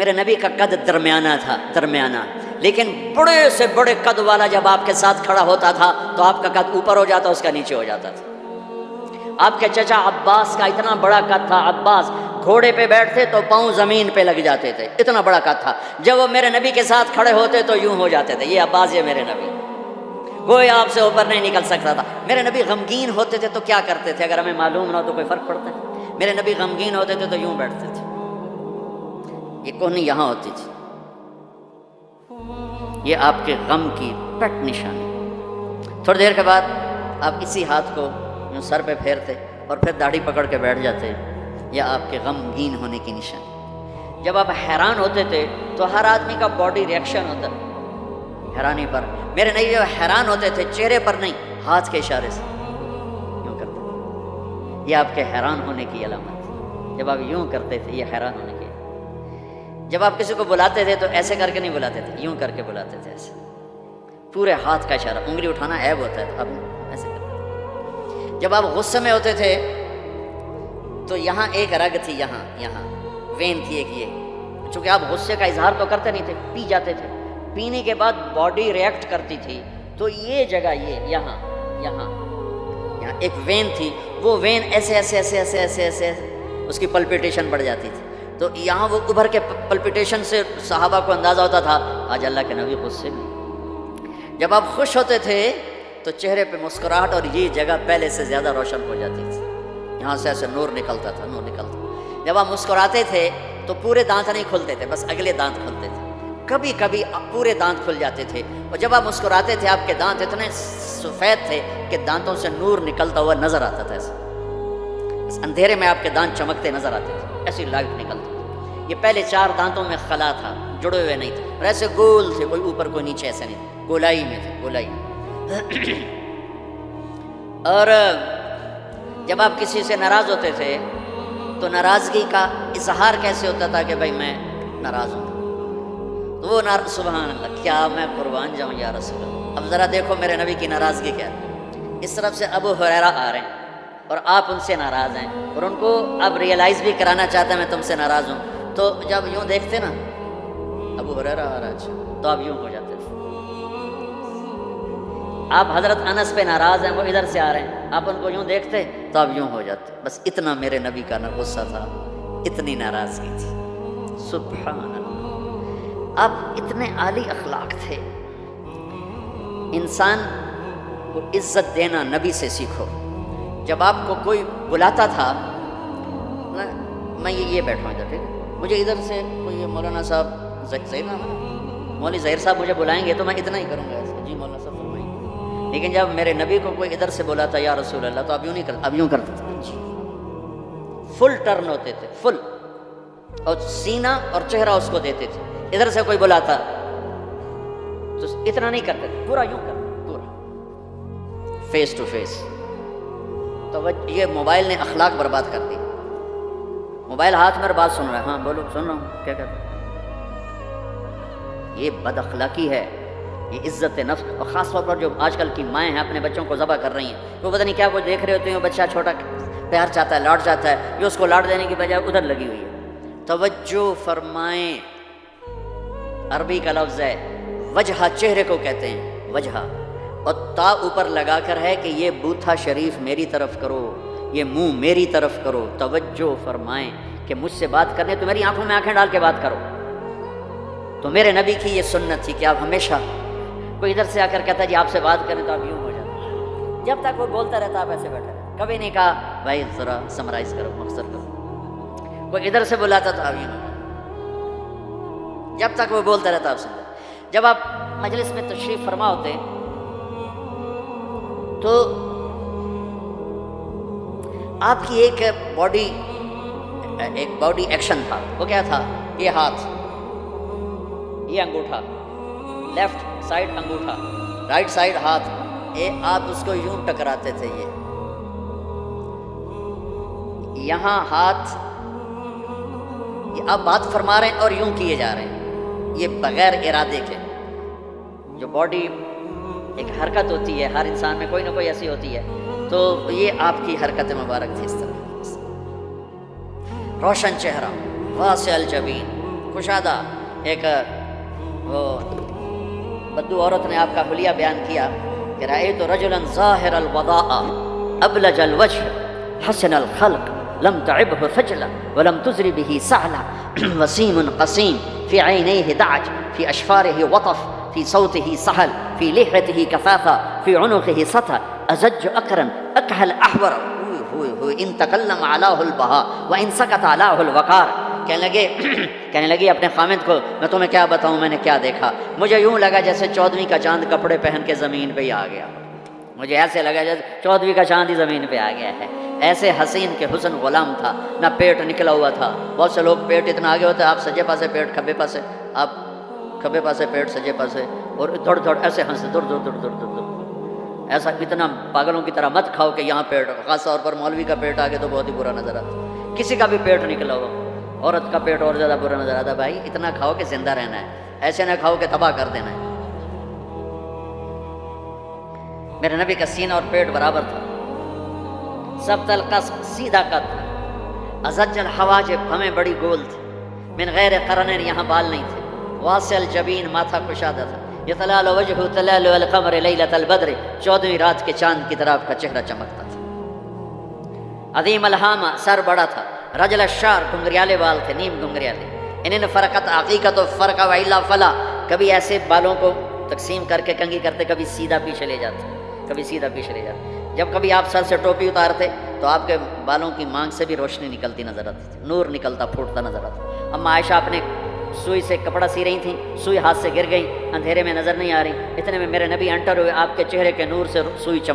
میرے نبی کا قد درمیانہ تھا، درمیانہ، لیکن بڑے سے بڑے قد والا جب آپ کے ساتھ کھڑا ہوتا تھا تو آپ کا قد اوپر ہو جاتا، اس کا نیچے ہو جاتا تھا۔ آپ کے چچا عباس کا اتنا بڑا قد تھا، عباس گھوڑے پہ بیٹھتے تو پاؤں زمین پہ لگ جاتے تھے، اتنا بڑا قد تھا۔ جب وہ میرے نبی کے ساتھ کھڑے ہوتے تو یوں ہو جاتے تھے، یہ عباس، یہ میرے نبی، کوئی آپ سے اوپر نہیں نکل سکتا تھا۔ میرے نبی غمگین ہوتے تھے تو کیا کرتے تھے؟ اگر ہمیں معلوم نہ ہو تو کوئی فرق پڑتا ہے؟ میرے نبی غمگین ہوتے تھے تو یوں بیٹھتے تھے، یہ کونی یہاں ہوتی تھی، یہ آپ کے غم کی پٹ نشانی۔ تھوڑی دیر کے بعد آپ اسی ہاتھ کو یوں سر پہ پھیرتے اور پھر داڑھی پکڑ کے بیٹھ جاتے، یہ آپ کے غمگین ہونے کی نشانی۔ جب آپ حیران ہوتے تھے تو ہر آدمی کا باڈی ریئیکشن ہوتا حیرانی پر، میرے نبی جب حیران ہوتے تھے چہرے پر نہیں، ہاتھ کے اشارے سے یوں کرتے، یہ آپ کے حیران ہونے کی علامت۔ جب آپ یوں کرتے تھے یہ حیران ہونے کی۔ جب آپ کسی کو بلاتے تھے تو ایسے کر کے نہیں بلاتے تھے، یوں کر کے بلاتے تھے، ایسے پورے ہاتھ کا اشارہ، انگلی اٹھانا عیب ہوتا ہے تو آپ ایسے کرتے تھے۔ جب آپ غصے میں ہوتے تھے تو یہاں ایک رگ تھی، یہاں وین تھی ایک، یہ چونکہ آپ غصے کا اظہار تو کرتے نہیں تھے، پی جاتے تھے، پینے کے بعد باڈی ریئیکٹ کرتی تھی تو یہ جگہ، یہ یہاں ایک وین تھی، وہ وین ایسے اس کی پلپیٹیشن بڑھ جاتی تھی، تو یہاں وہ ابھر کے پلپیٹیشن سے صحابہ کو اندازہ ہوتا تھا آج اللہ کے نبی غصے میں۔ جب آپ خوش ہوتے تھے تو چہرے پہ مسکراہٹ اور یہ جگہ پہلے سے زیادہ روشن ہو جاتی تھی، یہاں سے ایسے نور نکلتا تھا، نور نکلتا۔ جب آپ مسکراتے تھے تو پورے دانت نہیں کھلتے تھے، بس اگلے دانت کھلتے تھے، کبھی کبھی پورے دانت کھل جاتے تھے، اور جب آپ مسکراتے تھے آپ کے دانت اتنے سفید تھے کہ دانتوں سے نور نکلتا ہوا نظر آتا تھا، ایسے بس اندھیرے میں آپ کے دانت چمکتے نظر آتے تھے، ایسی لائٹ نکلتی تھی۔ یہ پہلے 4 دانتوں میں خلا تھا، جڑے ہوئے نہیں تھے، اور ایسے گول تھے، کوئی اوپر کوئی نیچے، ایسے نہیں تھے، گولائی میں تھے، گولائی میں۔ اور جب آپ کسی سے ناراض ہوتے تھے تو ناراضگی کا اظہار کیسے ہوتا تھا کہ بھائی میں ناراض ہوں، تو وہ سبحان اللہ، کیا میں قربان جاؤں یا رسول اللہ۔ اب ذرا دیکھو میرے نبی کی ناراضگی کیا ہے۔ اس طرف سے ابو ہریرہ آ رہے ہیں اور آپ ان سے ناراض ہیں، اور ان کو اب ریئلائز بھی کرانا چاہتے ہیں میں تم سے ناراض ہوں، تو جب یوں دیکھتے نا ابو ہریرہ آ رہا ہے تو آپ یوں ہو جاتے تھے۔ آپ حضرت انس پہ ناراض ہیں، وہ ادھر سے آ رہے ہیں، آپ ان کو یوں دیکھتے تو آپ یوں ہو جاتے۔ بس اتنا میرے نبی کا غصہ تھا، اتنی ناراضگی تھی، سبحان اللہ۔ آپ اتنے عالی اخلاق تھے۔ انسان کو عزت دینا نبی سے سیکھو۔ جب آپ کو کوئی بلاتا تھا، میں یہ بیٹھا ہوں ادھر، ٹھیک ہے، مجھے ادھر سے کوئی مولانا صاحب ظہیر نام ہے، مولوی ظہیر صاحب مجھے بلائیں گے تو میں اتنا ہی کروں گا، ایسا جی مولانا صاحب فرمائیں۔ لیکن جب میرے نبی کو کوئی ادھر سے بلاتا یا رسول اللہ تو آپ یوں نہیں کرتے، آپ یوں کرتے تھے، جی فل ٹرن ہوتے تھے، فل، اور سینہ اور چہرہ اس کو دیتے تھے۔ ادھر سے کوئی بلاتا تو اتنا نہیں کرتے تھے، پورا یوں کرتے، پورا فیس ٹو فیس۔ تو یہ موبائل نے اخلاق برباد کر دی۔ موبائل ہاتھ میں بات سن رہا ہے، ہاں بولو، سن رہا ہوں، کیا کہتے ہیں؟ یہ بد اخلاقی ہے، یہ عزت نفس، اور خاص طور پر جو آج کل کی مائیں ہیں اپنے بچوں کو ذبح کر رہی ہیں، وہ پتہ نہیں کیا کچھ دیکھ رہے ہوتے ہیں، وہ بچہ چھوٹا پیار چاہتا ہے، لاٹ چاہتا ہے، یہ اس کو لاٹ دینے کی بجائے ادھر لگی ہوئی ہے۔ توجہ فرمائیں، عربی کا لفظ ہے وجہ، چہرے کو کہتے ہیں وجہ، اور تا اوپر لگا کر ہے کہ یہ بوتھا شریف میری طرف کرو، یہ منہ میری طرف کرو۔ توجہ فرمائیں کہ مجھ سے بات کرنے تو میری آنکھوں میں آنکھیں ڈال کے بات کرو۔ تو میرے نبی کی یہ سنت تھی کہ آپ ہمیشہ، کوئی ادھر سے آ کر کہتا ہے جی آپ سے بات کریں تو آپ یوں ہو جاتے، جب تک وہ بولتا رہتا آپ ایسے بیٹھے رہتے، کبھی نہیں کہا بھائی ذرا سمرائز کرو، مختصر کرو۔ کوئی ادھر سے بلاتا تو آپ یوں، جب تک وہ بولتا رہتا آپ سنتے۔ جب آپ مجلس میں تشریف فرما ہوتے تو آپ کی ایک باڈی ایکشن تھا، وہ کیا تھا؟ یہ ہاتھ، یہ انگوٹھا، لیفٹ سائڈ انگوٹھا، رائٹ سائڈ ہاتھ، آپ اس کو یوں ٹکراتے تھے، یہاں ہاتھ، یہ آپ بات فرما رہے ہیں اور یوں کیے جا رہے ہیں، یہ بغیر ارادے کے۔ جو باڈی ایک حرکت ہوتی ہے، ہر انسان میں کوئی نہ کوئی ایسی ہوتی ہے، تو یہ آپ کی حرکت مبارک تھی، اس طرح روشن چہرہ، واسع الجبین، کشادہ ایک وہ بدو عورت نے آپ کا حلیہ بیان کیا کہ رأیت رجلا ظاہر الوضاء ابلج الوجه حسن الخلق لم تعبه خجلا ولم تزر به سعلا وسيم قسيم في عينيه دعج في أشفاره وطف في صوته سهل في لحيته كثافة في عنقه سطى أزج أقرن أكحل أحور ان تکلم علاه البہاء وان سکت علاه الوقار. کہنے لگی اپنے خامد کو میں تمہیں کیا بتاؤں میں نے کیا دیکھا. مجھے یوں لگا جیسے 14ویں کا چاند کپڑے پہن کے زمین پہ ہی آ گیا. مجھے ایسے لگا جیسے 14ویں کا چاند ہی زمین پہ آ گیا ہے. ایسے حسین کے حسن غلام تھا، نہ پیٹ نکلا ہوا تھا. بہت سے لوگ پیٹ اتنا آگے ہوتا ہے، آپ سجے پاسے پیٹ کھبے پاسے، آپ کھبے پاسے پیٹ سجے پاسے، اور دھڑ دھڑ ایسے ہنستے دھڑ دھڑ دھڑ دھڑ دھڑ. ایسا اتنا پاگلوں کی طرح مت کھاؤ کہ یہاں پیٹ، خاص طور پر مولوی کا پیٹ آگے تو بہت ہی برا نظر آتا. کسی کا بھی پیٹ نکلا ہوا، عورت کا پیٹ اور زیادہ برا نظر آتا. بھائی اتنا کھاؤ کہ زندہ رہنا ہے، ایسے نہ کھاؤ کہ تباہ کر دینا ہے. میرے نبی کا سینہ اور پیٹ برابر تھا، سب تلقص سیدھا قد تھا. ازج الحواجب ہمیں بڑی گول تھی. من غیر قرنین یہاں بال نہیں تھے. واسع الجبین ماتھا کشادہ تھا. یطلال وجہ تلال القمر لیلۃ البدر 14ویں رات کے چاند کی طرح آپ کا چہرہ چمکتا تھا. عظیم الہامہ سر بڑا تھا. رجل الشعر گھنگریالے بال تھے، نیم گھنگریالے. انہن فرقت عقیقت و فرق و الا فلا، کبھی ایسے بالوں کو تقسیم کر کے کنگھی کرتے، کبھی سیدھا پیچھے لے جاتے، کبھی سیدھا پیچھے لے جاتے. جب کبھی آپ سر سے ٹوپی اتارتے تو آپ کے بالوں کی مانگ سے بھی روشنی نکلتی نظر آتی تھی، نور نکلتا پھوٹتا نظر آتا. اما عائشہ اپنے سوئی سے کپڑا سی رہی تھیں، سوئی ہاتھ سے گر گئی، اندھیرے میں نظر نہیں آ رہی. اتنے میں میرے نبی انٹر ہوئے، آپ کے چہرے کے نور سے سوئی چمک